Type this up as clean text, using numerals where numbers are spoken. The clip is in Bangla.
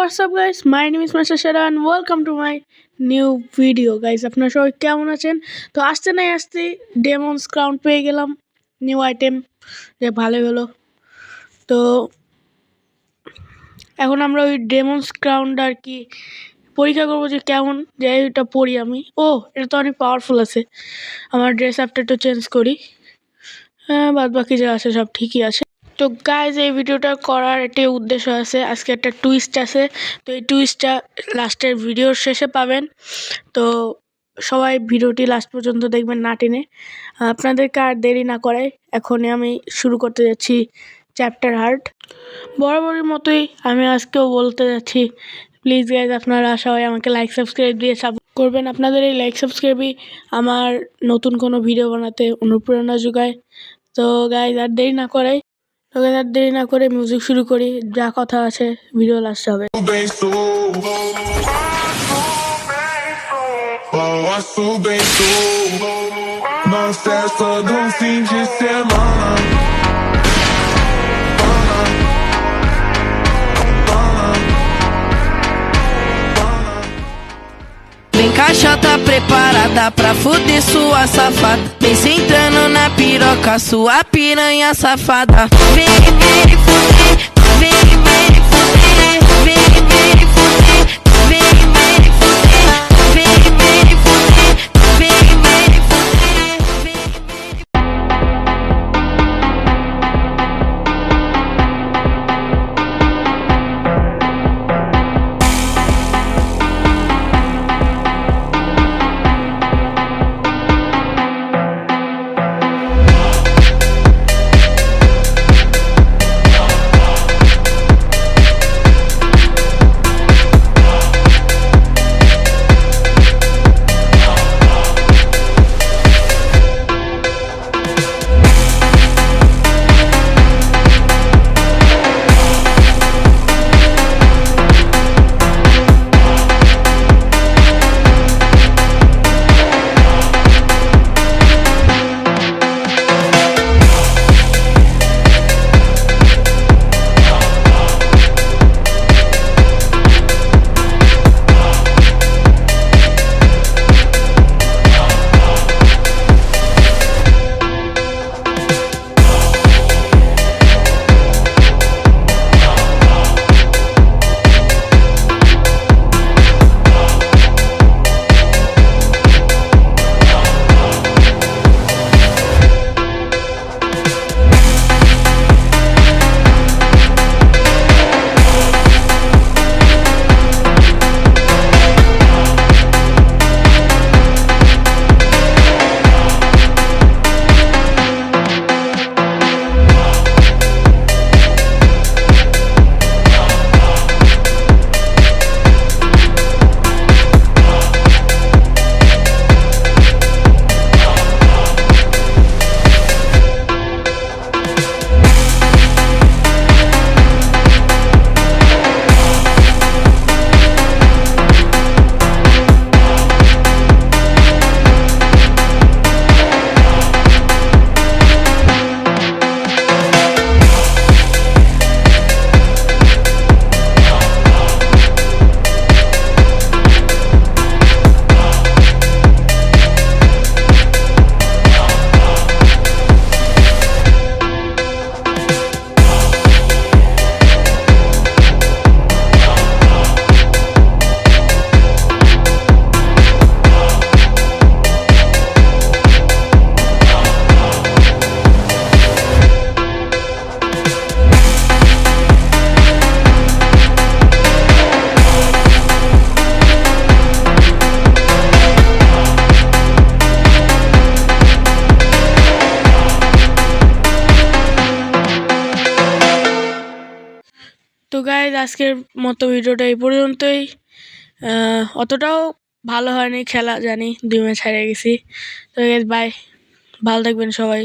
what's up guys, my name is Mr. Shara and welcome to my new video guys. আপনারা সবাই কেমন আছেন? তো আসতে ডেমন্স ক্রাউন পেয়ে গেলাম, নিউ আইটেম, যে ভালোই হলো। তো এখন আমরা ওই ডেমন্স ক্রাউনটা আর কি পরীক্ষা করবো যে কেমন, যে এটা পরি আমি। এটা তো অনেক পাওয়ারফুল আছে। আমার ড্রেস আপটা একটু চেঞ্জ করি, বাদ বাকি যা আছে সব ঠিকই আছে। তো গাইজ, এই ভিডিওটা করার একটি উদ্দেশ্য আছে, আজকে একটা টুইস্ট আছে। তো এই টুইস্টটা লাস্টের ভিডিওর শেষে পাবেন। তো সবাই ভিডিওটি লাস্ট পর্যন্ত দেখবেন না টেনে। আপনাদেরকে আর দেরি না করায় এখনই আমি শুরু করতে যাচ্ছি চ্যাপ্টার হার্ট। বরাবরের মতোই আমি আজকেও বলতে যাচ্ছি, প্লিজ গাইজ আপনারা সবাই আমাকে লাইক সাবস্ক্রাইব দিয়ে সাপোর্ট করবেন। আপনাদের এই লাইক সাবস্ক্রাইবই আমার নতুন কোনো ভিডিও বানাতে অনুপ্রেরণা যোগায়। তো গাইজ আর দেরি না করে মিউজিক শুরু করি, যা কথা আছে ভিডিও লাস্ট হবে। Vem caixa tá preparada pra fuder sua safada. Vem sentando na piroca, sua piranha safada. Vem fuder, vem fuder, vem fuder, vem fuder, vem fuder, vem তো গাইজ, আজকের মতো ভিডিওটা এই পর্যন্তই। অতটাও ভালো হয়নি খেলা, জানি 2 ম্যাচ হারিয়ে গেছি। তো গাইজ বাই, ভালো থাকবেন সবাই।